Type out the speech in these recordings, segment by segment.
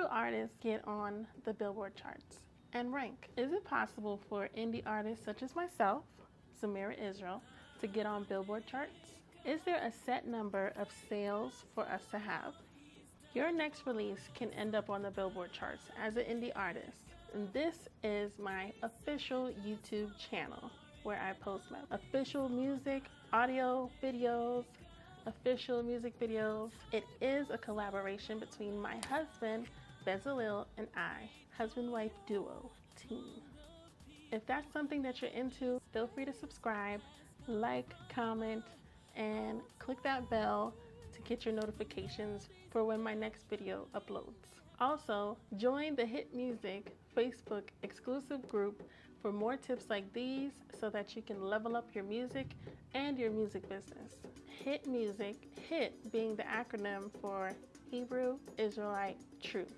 artists get on the Billboard charts and rank? Is it possible for indie artists such as myself, Zemira Israel, to get on Billboard charts? Is there a set number of sales for us to have? Your next release can end up on the Billboard charts as an indie artist. And this is my official YouTube channel where I post my official music, audio, videos, official music videos. It is a collaboration between my husband, Bezalel, and I, husband-wife duo team. If that's something that you're into, feel free to subscribe, like, comment, and click that bell to get your notifications for when my next video uploads. Also, join the Hit Music Facebook exclusive group for more tips like these so that you can level up your music and your music business. Hit Music, HIT being the acronym for Hebrew Israelite Truth.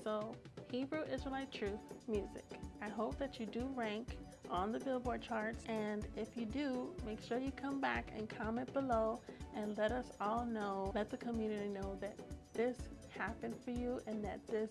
So, Hebrew Israelite Truth Music. I hope that you do rank on the Billboard charts, and if you do, make sure you come back and comment below and let us all know, let the community know that this happened for you and that this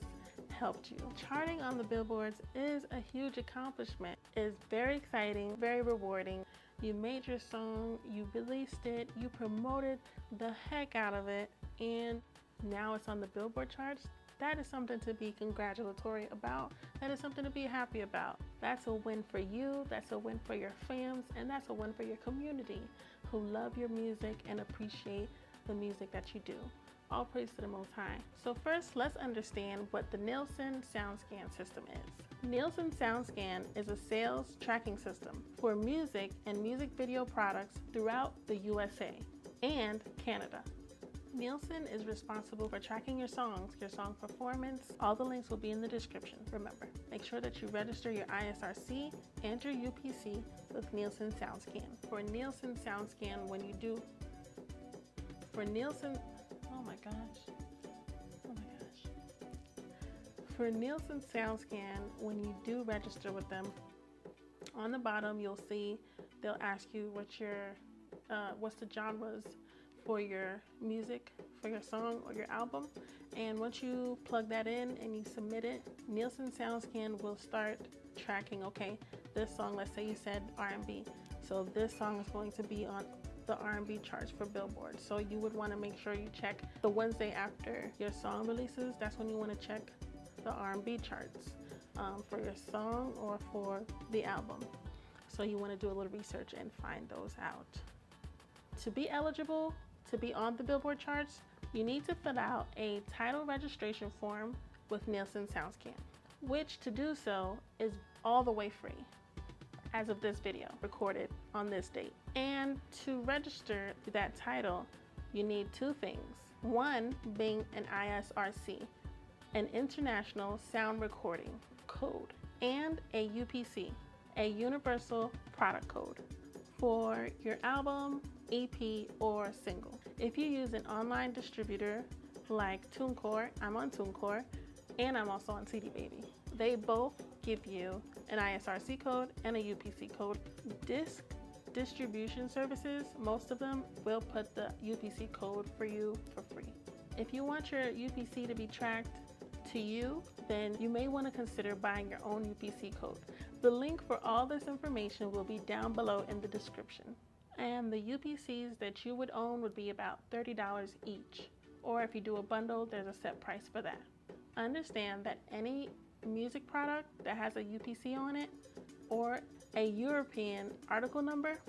helped you. Charting on the billboards is a huge accomplishment. It's very exciting, very rewarding. You made your song, you released it, you promoted the heck out of it, and now it's on the Billboard charts. That is something to be congratulatory about. That is something to be happy about. That's a win for you, that's a win for your fans, and that's a win for your community who love your music and appreciate the music that you do. All praise to the Most High. So first, let's understand what the Nielson Soundscan system is. Nielson Soundscan is a sales tracking system for music and music video products throughout the USA and Canada. Nielson is responsible for tracking your songs, your song performance. All the links will be in the description. Remember, make sure that you register your ISRC and your UPC with Nielson Soundscan. For Nielson Soundscan, For Nielson Soundscan, when you do register with them, on the bottom you'll see they'll ask you what's the genres for your music, for your song or your album. And once you plug that in and you submit it, Nielson Soundscan will start tracking, okay, this song, let's say you said R&B. So this song is going to be on the R&B charts for Billboard. So you would want to make sure you check the Wednesday after your song releases. That's when you want to check the R&B charts for your song or for the album. So you want to do a little research and find those out. To be eligible to be on the Billboard charts, you need to fill out a title registration form with Nielson Soundscan, which to do so is all the way free as of this video recorded on this date. And to register that title, you need two things. One being an ISRC, an International Sound Recording Code, and a UPC, a Universal Product Code for your album, EP, or single. If you use an online distributor like Tunecore, I'm on Tunecore, and I'm also on CDbaby. They both give you an ISRC code and a UPC code. Disc distribution services, most of them will put the UPC code for you for free. If you want your UPC to be tracked to you, then you may want to consider buying your own UPC code. The link for all this information will be down below in the description. And the UPCs that you would own would be about $30 each. Or if you do a bundle, there's a set price for that. Understand that any music product that has a UPC on it, or a European article number,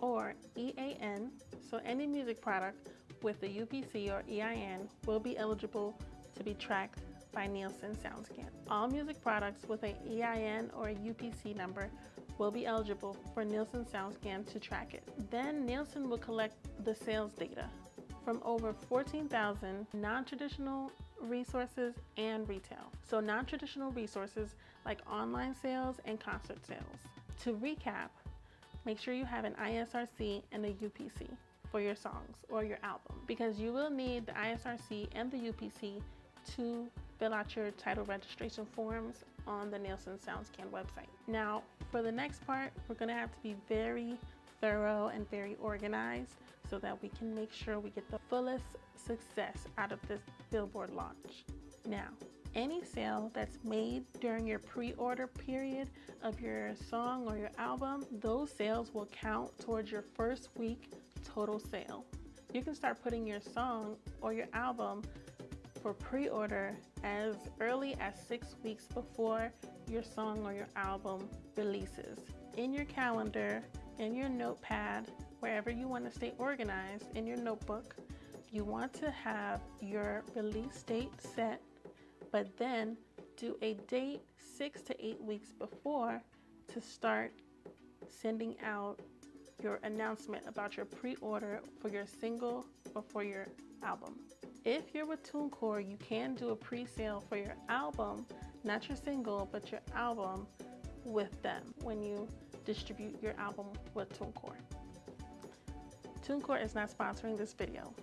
or EAN, so any music product with a UPC or EIN will be eligible to be tracked by Nielson Soundscan. All music products with an EIN or a UPC number will be eligible for Nielson Soundscan to track it. Then Nielson will collect the sales data from over 14,000 non-traditional resources and retail. So non-traditional resources like online sales and concert sales. To recap, make sure you have an ISRC and a UPC for your songs or your album, because you will need the ISRC and the UPC to fill out your title registration forms on the Nielson Soundscan website. Now, for the next part, we're gonna have to be very thorough and very organized so that we can make sure we get the fullest success out of this Billboard launch. Now, Any sale that's made during your pre-order period of your song or your album, those sales will count towards your first week total sale. You can start putting your song or your album for pre-order as early as 6 weeks before your song or your album releases. In your calendar, in your notepad, wherever you want to stay organized in your notebook, you want to have your release date set, but then do a date 6 to 8 weeks before to start sending out your announcement about your pre-order for your single or for your album. If you're with Tunecore, you can do a pre-sale for your album, not your single, but your album with them when you distribute your album with Tunecore. Tunecore is not sponsoring this video.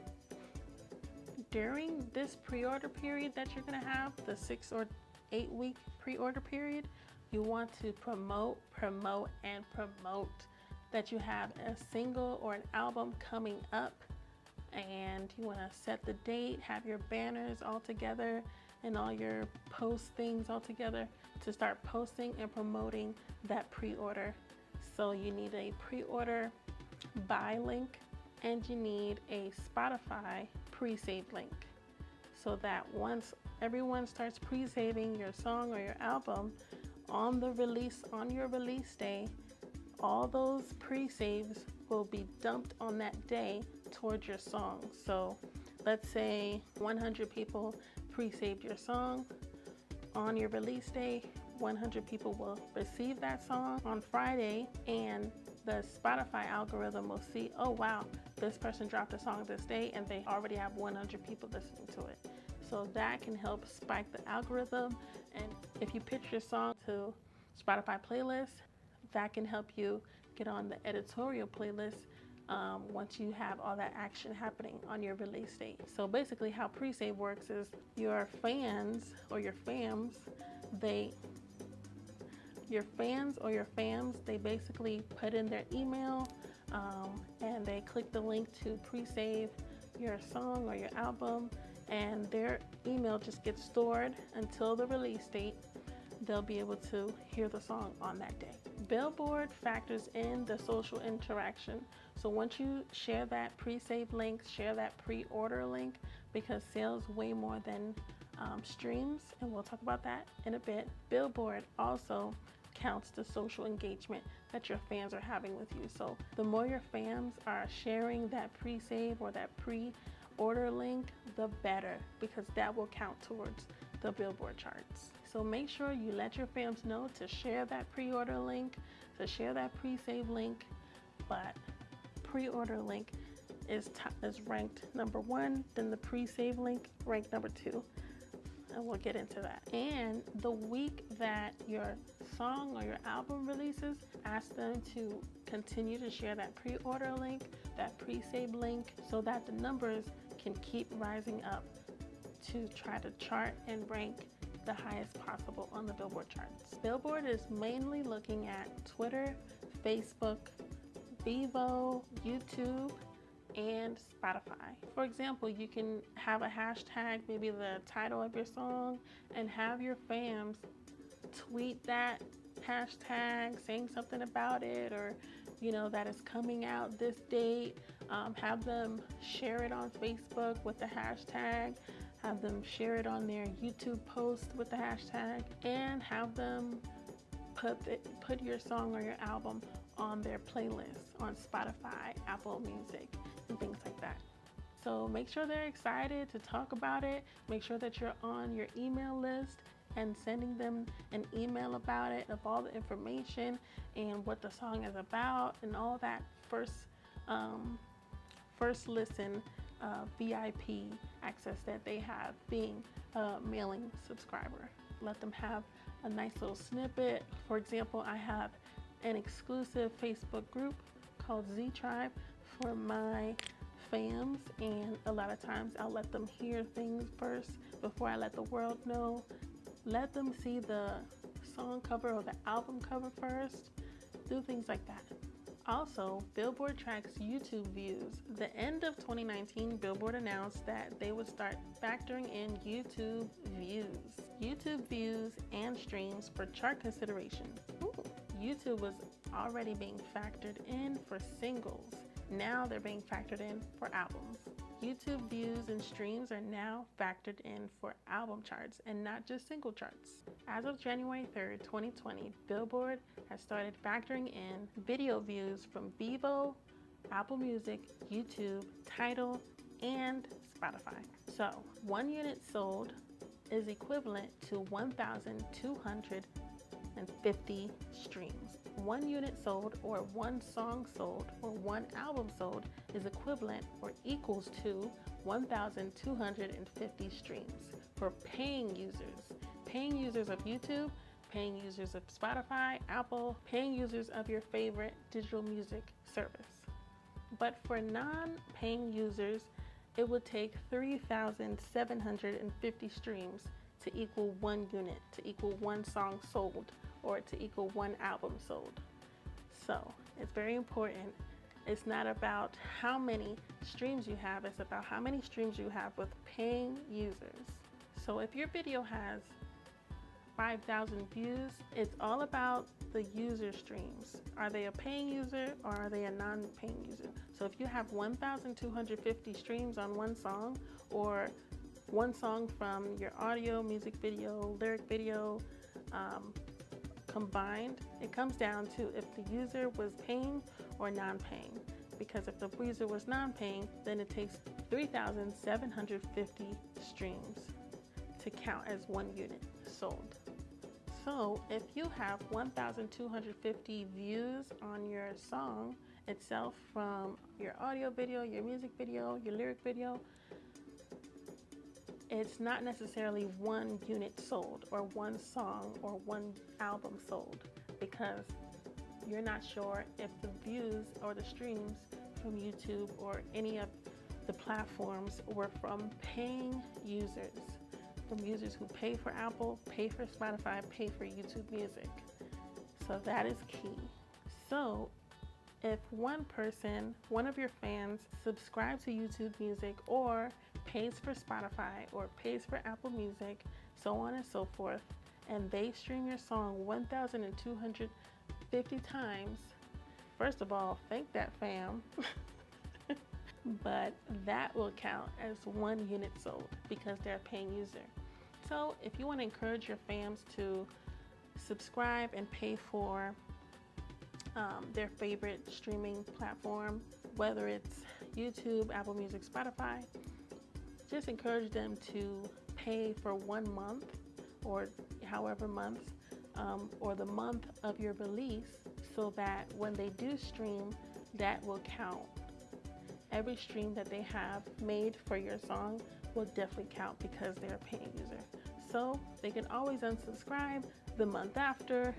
During this pre-order period that you're gonna have, the 6 or 8 week pre-order period, you want to promote that you have a single or an album coming up, and you want to set the date, have your banners all together and all your post things all together to start posting and promoting that pre-order. So you need a pre-order buy link, and you need a Spotify pre-save link, so that once everyone starts pre-saving your song or your album on your release day, all those pre-saves will be dumped on that day towards your song. So let's say 100 people pre-saved your song on your release day. 100 people will receive that song on Friday, and the Spotify algorithm will see, oh wow, this person dropped a song this day and they already have 100 people listening to it. So that can help spike the algorithm. And if you pitch your song to Spotify playlist, that can help you get on the editorial playlist once you have all that action happening on your release date. So basically how pre-save works is your fans or your fams, they basically put in their email and they click the link to pre-save your song or your album, and their email just gets stored until the release date. They'll be able to hear the song on that day. Billboard factors in the social interaction. So once you share that pre-save link, share that pre-order link, because sales way more than streams, and we'll talk about that in a bit. Billboard also counts the social engagement that your fans are having with you. So the more your fans are sharing that pre-save or that pre-order link, the better, because that will count towards the Billboard charts. So make sure you let your fans know to share that pre-order link, to share that pre-save link, but pre-order link is ranked number 1, then the pre-save link ranked number 2. And we'll get into that. And the week that your song or your album releases, ask them to continue to share that pre-order link, that pre-save link, so that the numbers can keep rising up to try to chart and rank the highest possible on the Billboard charts. Billboard is mainly looking at Twitter, Facebook, Vevo, YouTube, and Spotify. For example, you can have a hashtag, maybe the title of your song, and have your fans tweet that hashtag saying something about it, or that it's coming out this date. Have them share it on Facebook with the hashtag, have them share it on their YouTube post with the hashtag, and have them put your song or your album on their playlist on Spotify, Apple Music, and things like that. So make sure they're excited to talk about it. Make sure that you're on your email list and sending them an email about it, of all the information and what the song is about, and all that first listen VIP access that they have, being a mailing subscriber. Let them have a nice little snippet. For example, I have an exclusive Facebook group called Ztribe for my fans, and a lot of times I'll let them hear things first before I let the world know. Let them see the song cover or the album cover first. Do things like that. Also, Billboard tracks YouTube views. The end of 2019, Billboard announced that they would start factoring in YouTube views. YouTube views and streams for chart consideration. Ooh. YouTube was already being factored in for singles. Now they're being factored in for albums. YouTube views and streams are now factored in for album charts and not just single charts. As of January 3rd, 2020, Billboard has started factoring in video views from Vevo, Apple Music, YouTube, Tidal, and Spotify. So 1 unit sold is equivalent to 1,250 streams. 1 unit sold or 1 song sold or 1 album sold is equivalent or equals to 1,250 streams for paying users. Paying users of YouTube, paying users of Spotify, Apple, paying users of your favorite digital music service. But for non-paying users, it would take 3,750 streams to equal 1 unit, to equal 1 song sold, or to equal 1 album sold. So it's very important. It's not about how many streams you have, it's about how many streams you have with paying users. So if your video has 5,000 views, it's all about the user streams. Are they a paying user or are they a non-paying user? So if you have 1,250 streams on 1 song, or 1 song from your audio, music video, lyric video, combined, it comes down to if the user was paying or non-paying. Because if the user was non-paying, then it takes 3,750 streams to count as 1 unit sold. So if you have 1,250 views on your song itself from your audio video, your music video, your lyric video, it's not necessarily 1 unit sold or 1 song or 1 album sold, because you're not sure if the views or the streams from YouTube or any of the platforms were from paying users, from users who pay for Apple, pay for Spotify, pay for YouTube Music. So that is key. So if one person, one of your fans, subscribes to YouTube Music or pays for Spotify or pays for Apple Music, so on and so forth, and they stream your song 1,250 times, first of all, thank that fam. But that will count as 1 unit sold because they're a paying user. So if you want to encourage your fans to subscribe and pay for their favorite streaming platform, whether it's YouTube, Apple Music, Spotify, just encourage them to pay for 1 month or however months, or the month of your release, so that when they do stream, that will count. Every stream that they have made for your song will definitely count because they're a paying user. So they can always unsubscribe the month after.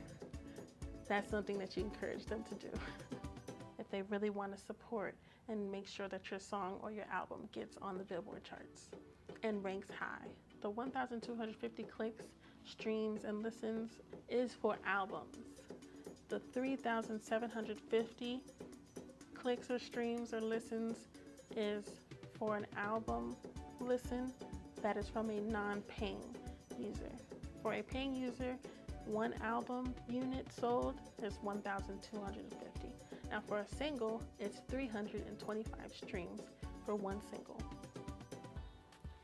That's something that you encourage them to do if they really want to support and make sure that your song or your album gets on the Billboard charts and ranks high. The 1,250 clicks, streams, and listens is for albums. The 3,750 clicks or streams or listens is for an album listen that is from a non-paying user. For a paying user, 1 album unit sold is 1,250. Now for a single, it's 325 streams for 1 single.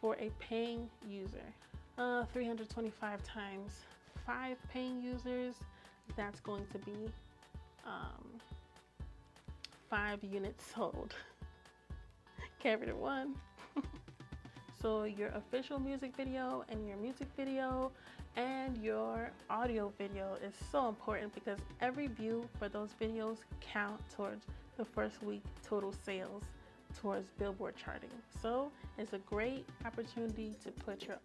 For a paying user, 325 times 5 paying users, that's going to be 5 units sold. Carry the 1. So your official music video and your music video and your audio video is so important because every view for those videos count towards the first week total sales towards Billboard charting. So it's a great opportunity to put your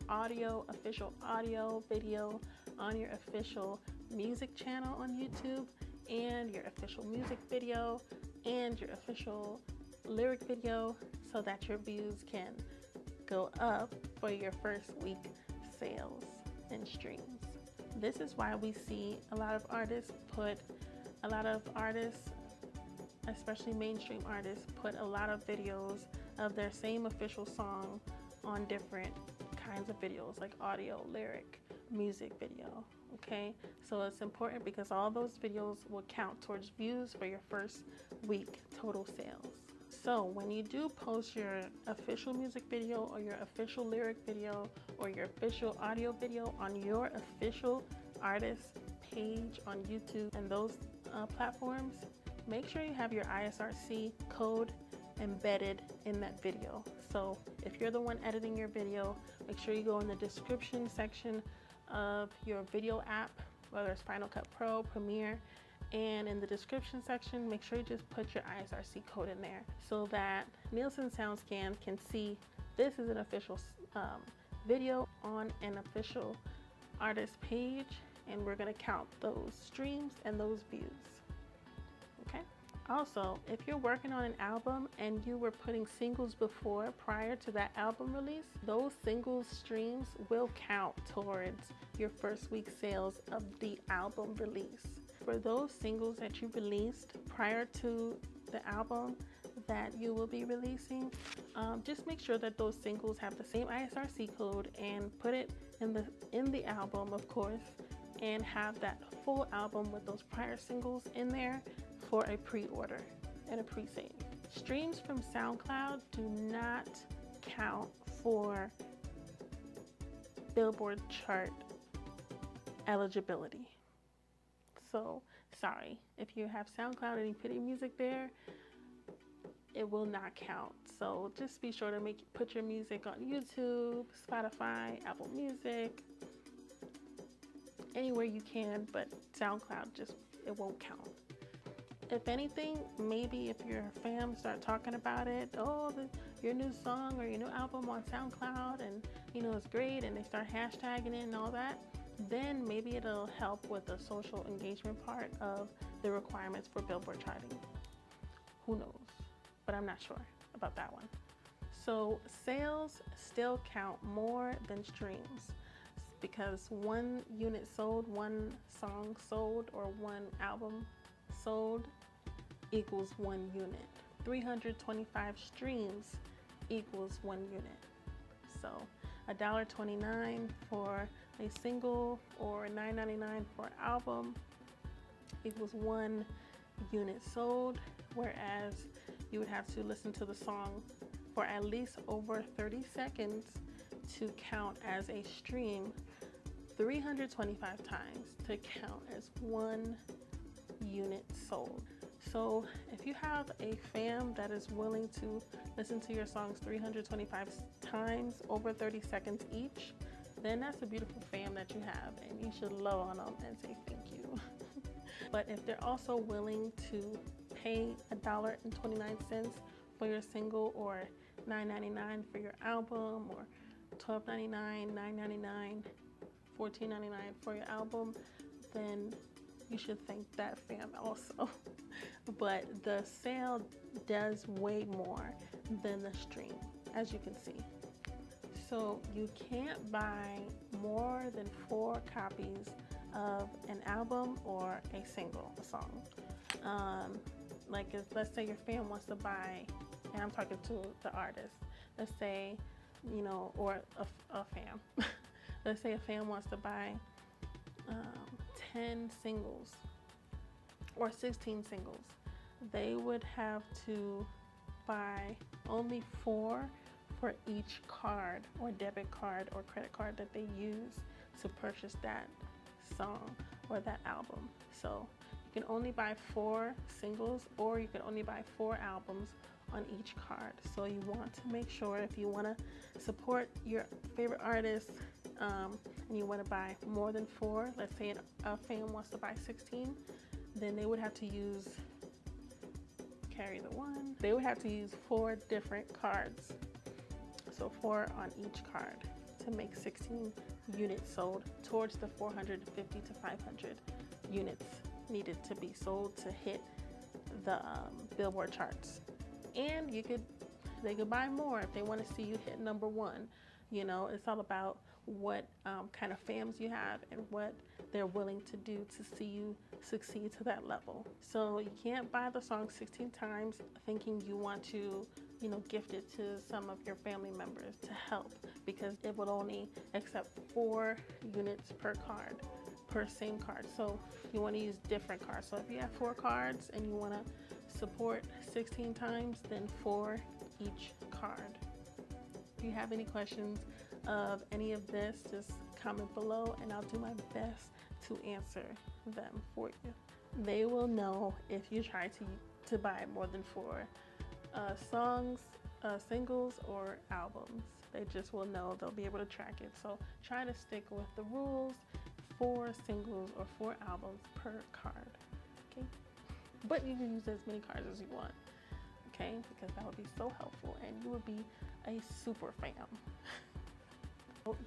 official audio video on your official music channel on YouTube, and your official music video and your official lyric video, so that your views can go up for your first week sales and streams. This is why we see a lot of artists, especially mainstream artists, put a lot of videos of their same official song on different kinds of videos, like audio, lyric, music video. Okay, so it's important because all those videos will count towards views for your first week total sales. So when you do post your official music video or your official lyric video or your official audio video on your official artist page on YouTube and those platforms, make sure you have your ISRC code embedded in that video. So if you're the one editing your video, make sure you go in the description section of your video app, whether it's Final Cut Pro, Premiere, and in the description section, make sure you just put your ISRC code in there so that Nielson Soundscan can see this is an official video on an official artist page, and we're going to count those streams and those views. Okay. Also, if you're working on an album and you were putting singles before prior to that album release, those singles streams will count towards your first week sales of the album release. For those singles that you released prior to the album that you will be releasing, just make sure that those singles have the same ISRC code and put it in the album, of course, and have that full album with those prior singles in there for a pre-order and a pre-save. Streams from SoundCloud do not count for Billboard chart eligibility. So sorry, if you have SoundCloud and you put your music there, it will not count. So just be sure to put your music on YouTube, Spotify, Apple Music, anywhere you can, but SoundCloud it won't count. If anything, maybe if your fam start talking about it, your new song or your new album on SoundCloud, and it's great, and they start hashtagging it and all that, then maybe it'll help with the social engagement part of the requirements for Billboard charting. Who knows? But I'm not sure about that one. So sales still count more than streams, because one unit sold, one song sold, or one album sold equals 1 unit. 325 streams equals 1 unit. So $1.29 for a single or $9.99 for an album equals 1 unit sold, whereas you would have to listen to the song for at least over 30 seconds to count as a stream 325 times to count as 1 unit sold. So if you have a fam that is willing to listen to your songs 325 times over 30 seconds each, then that's a beautiful fam that you have, and you should love on them and say thank you. But if they're also willing to pay $1.29 for your single, or $9.99 for your album, or $12.99, $9.99, $14.99 for your album, then you should thank that fam also. But the sale does way more than the stream, as you can see. So you can't buy more than 4 copies of an album or a single, a song. Like let's say your fan wants to buy, and I'm talking to the artist, let's say, or a fam. Let's say a fan wants to buy 10 singles or 16 singles. They would have to buy only 4 for each card or debit card or credit card that they use to purchase that song or that album. So you can only buy 4 singles, or you can only buy 4 albums on each card. So you want to make sure, if you want to support your favorite artist, and you want to buy more than 4, let's say a fan wants to buy 16, then they would have to use, they would have to use 4 different cards. So 4 on each card to make 16 units sold towards the 450 to 500 units needed to be sold to hit the Billboard charts. And they could buy more if they want to see you hit number 1. It's all about what kind of fans you have and what they're willing to do to see you succeed to that level. So you can't buy the song 16 times thinking you want to, gift it to some of your family members to help, because it will only accept 4 units per card, per same card. So you want to use different cards. So if you have 4 cards and you want to support 16 times, then 4 each card. If you have any questions of any of this, just comment below and I'll do my best to answer them for you. They will know if you try to buy more than 4 songs, singles, or albums. They just will know. They'll be able to track it. So try to stick with the rules: 4 singles or 4 albums per card. Okay, but you can use as many cards as you want. Okay, because that would be so helpful and you would be a super fan.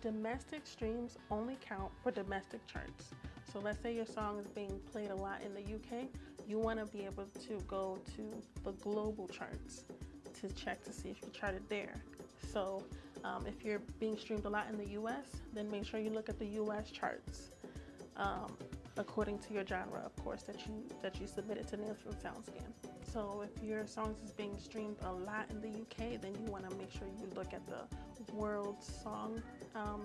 Domestic streams only count for domestic charts. So let's say your song is being played a lot in the UK. You want to be able to go to the global charts to check to see if you charted there. So if you're being streamed a lot in the US, then make sure you look at the US charts according to your genre, of course, that you submitted to Nielson Soundscan. So if your songs is being streamed a lot in the UK, then you want to make sure you look at the world song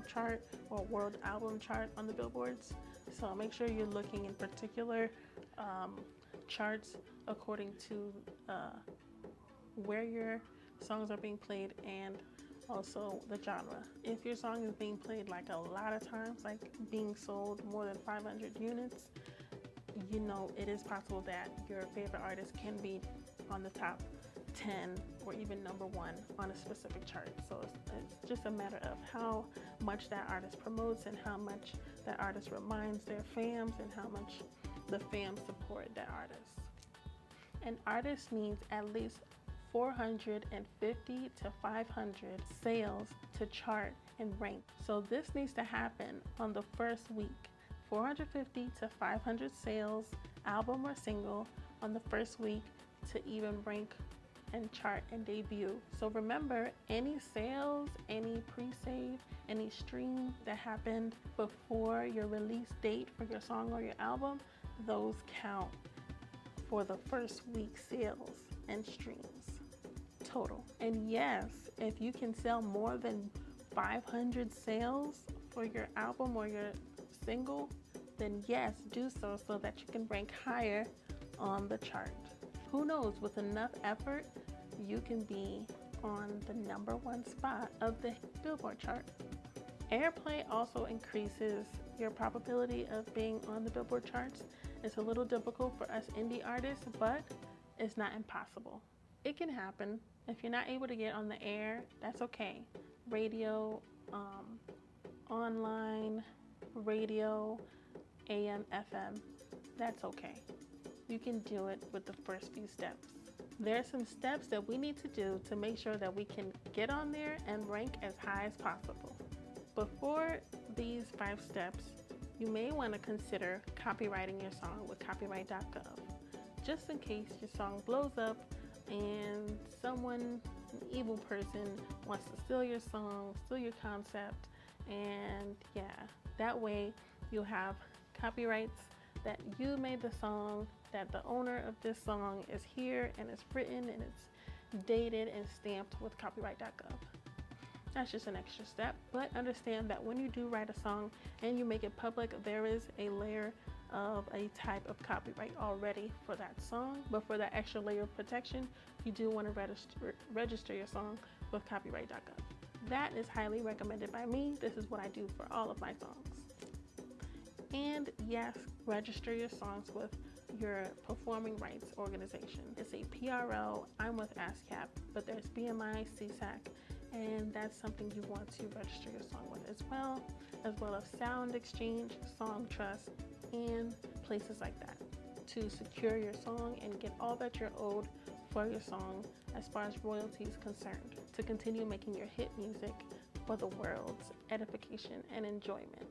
chart or world album chart on the billboards. So make sure you're looking in particular charts according to where your songs are being played and also the genre. If your song is being played like a lot of times, like being sold more than 500 units, it is possible that your favorite artist can be on the top 10 or even number 1 on a specific chart. So it's just a matter of how much that artist promotes and how much that artist reminds their fans and how much the fans support that artist. An artist needs at least 450 to 500 sales to chart and rank. So this needs to happen on the first week. 450 to 500 sales, album or single, on the first week to even rank and chart and debut. So remember, any sales, any pre-save, any stream that happened before your release date for your song or your album, those count for the first week sales and streams total. And yes, if you can sell more than 500 sales for your album or your single, then yes, do so that you can rank higher on the chart. Who knows, with enough effort, you can be on the number 1 spot of the Billboard chart. Airplay also increases your probability of being on the Billboard charts. It's a little difficult for us indie artists, but it's not impossible. It can happen. If you're not able to get on the air, that's okay. Radio, online, radio, AM, FM, that's okay. You can do it with the first few steps. There are some steps that we need to do to make sure that we can get on there and rank as high as possible. Before these 5 steps, you may want to consider copyrighting your song with copyright.gov, just in case your song blows up and someone, an evil person, wants to steal your song, steal your concept, and yeah, that way you'll have copyrights that you made the song, that the owner of this song is here and it's written and it's dated and stamped with copyright.gov. That's just an extra step, but understand that when you do write a song and you make it public, there is a layer of a type of copyright already for that song, but for that extra layer of protection, you do want to register your song with copyright.gov. That is highly recommended by me. This is what I do for all of my songs. And yes, register your songs with your performing rights organization. It's a PRO. I'm with ASCAP, but there's BMI, CSAC, and that's something you want to register your song with as well as Sound Exchange, Song Trust, and places like that to secure your song and get all that you're owed for your song as far as royalties concerned, to continue making your hit music for the world's edification and enjoyment.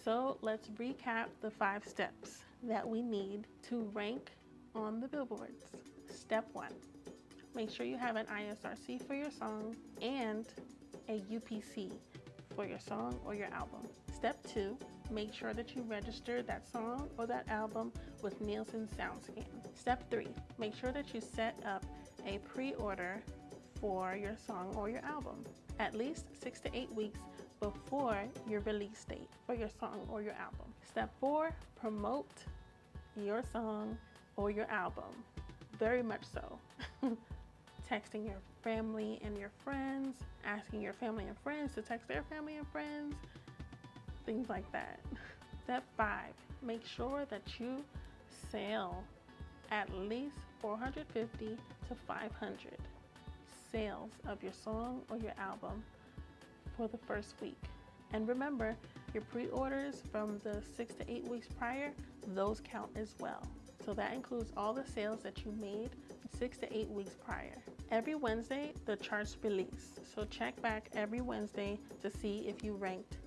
So let's recap the 5 steps that we need to rank on the billboards. Step 1, make sure you have an ISRC for your song and a UPC for your song or your album. Step 2, make sure that you register that song or that album with Nielson Soundscan. Step 3, make sure that you set up a pre-order for your song or your album, at least 6 to 8 weeks before your release date for your song or your album. Step 4, promote your song or your album. Very much so. Texting your family and your friends, asking your family and friends to text their family and friends, things like that. Step 5, make sure that you sell at least 450 to 500 sales of your song or your album for the first week. And remember, your pre-orders from the 6 to 8 weeks prior, those count as well. So that includes all the sales that you made 6 to 8 weeks prior. Every Wednesday, the charts release. So check back every Wednesday to see if you ranked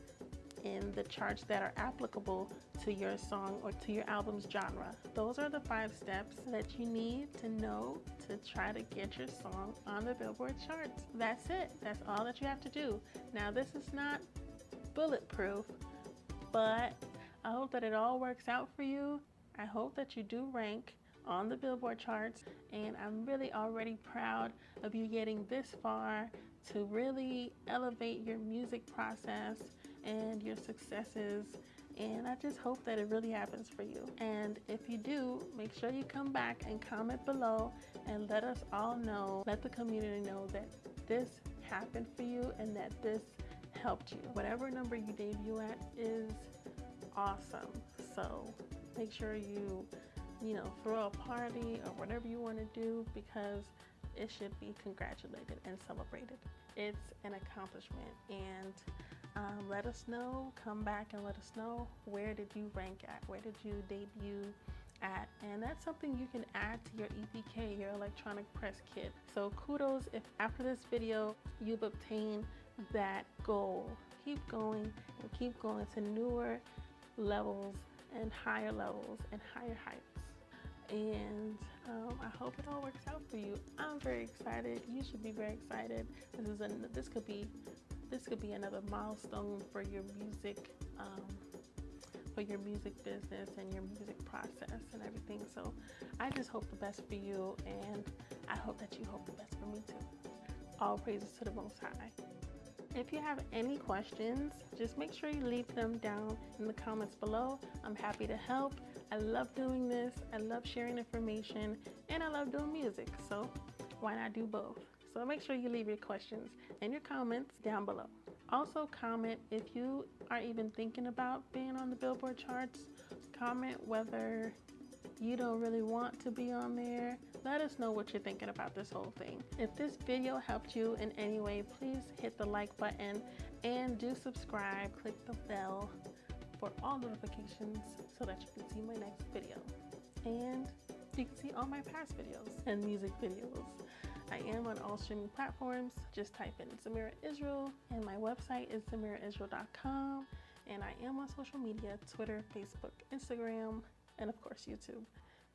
in the charts that are applicable to your song or to your album's genre. Those are the 5 steps that you need to know to try to get your song on the Billboard charts. That's it. That's all that you have to do. Now, this is not bulletproof, but I hope that it all works out for you. I hope that you do rank on the Billboard charts, and I'm really already proud of you getting this far to really elevate your music process and your successes, and I just hope that it really happens for you. And if you do, make sure you come back and comment below and let us all know, let the community know that this happened for you and that this helped you. Whatever number you debut at is awesome, so make sure you throw a party or whatever you want to do, because it should be congratulated and celebrated. It's an accomplishment, and let us know, come back and let us know, where did you rank at, where did you debut at, and that's something you can add to your EPK, your electronic press kit. So kudos if after this video you've obtained that goal. Keep going and keep going to newer levels and higher levels and higher heights. And I hope it all works out for you. I'm very excited. You should be very excited. This could be another milestone for your music business and your music process and everything. So I just hope the best for you, and I hope that you hope the best for me too. All praises to the Most High. If you have any questions, just make sure you leave them down in the comments below. I'm happy to help. I love doing this. I love sharing information, and I love doing music. So why not do both? So make sure you leave your questions and your comments down below. Also comment if you are even thinking about being on the Billboard charts. Comment whether you don't really want to be on there. Let us know what you're thinking about this whole thing. If this video helped you in any way, please hit the like button and do subscribe. Click the bell for all notifications so that you can see my next video. And you can see all my past videos and music videos. I am on all streaming platforms. Just type in Zemira Israel, and my website is zemiraisrael.com. And I am on social media, Twitter, Facebook, Instagram, and of course YouTube.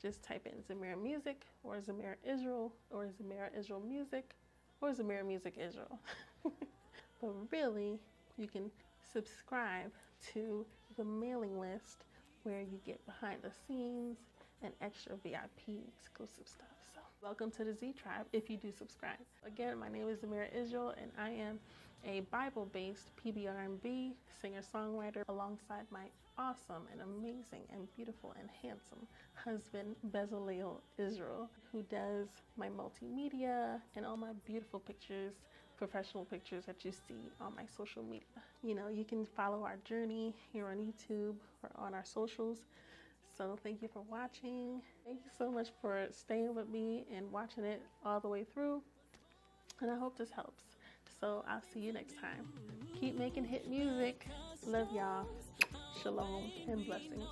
Just type in Zemira Music or Zemira Israel or Zemira Israel Music or Zemira Music Israel. But really, you can subscribe to the mailing list where you get behind the scenes and extra VIP exclusive stuff. So welcome to the Ztribe if you do subscribe. Again, my name is Zemira Israel, and I am a Bible-based PBR&B singer-songwriter alongside my awesome and amazing and beautiful and handsome husband, Bezalel Israel, who does my multimedia and all my beautiful pictures, professional pictures that you see on my social media. You can follow our journey here on YouTube or on our socials. So thank you for watching. Thank you so much for staying with me and watching it all the way through. And I hope this helps. So I'll see you next time. Keep making hit music. Love y'all. Shalom and blessings.